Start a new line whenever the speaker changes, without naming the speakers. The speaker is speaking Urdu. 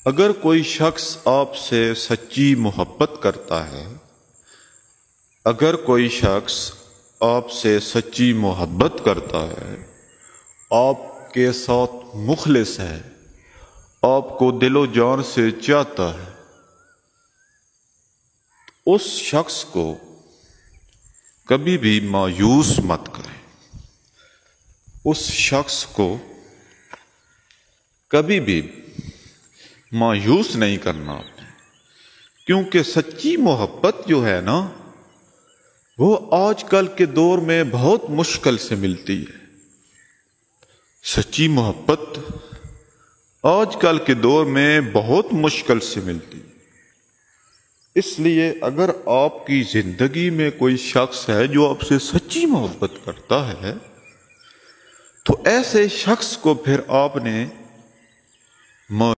اگر کوئی شخص آپ سے سچی محبت کرتا ہے، اگر کوئی شخص آپ سے سچی محبت کرتا ہے، آپ کے ساتھ مخلص ہے، آپ کو دل و جان سے چاہتا ہے، اس شخص کو کبھی بھی مایوس مت کریں۔ اس شخص کو کبھی بھی مایوس نہیں کرنا آپ نے، کیونکہ سچی محبت جو ہے نا، وہ آج کل کے دور میں بہت مشکل سے ملتی ہے۔ سچی محبت آج کل کے دور میں بہت مشکل سے ملتی ہے۔ اس لیے اگر آپ کی زندگی میں کوئی شخص ہے جو آپ سے سچی محبت کرتا ہے، تو ایسے شخص کو پھر آپ نے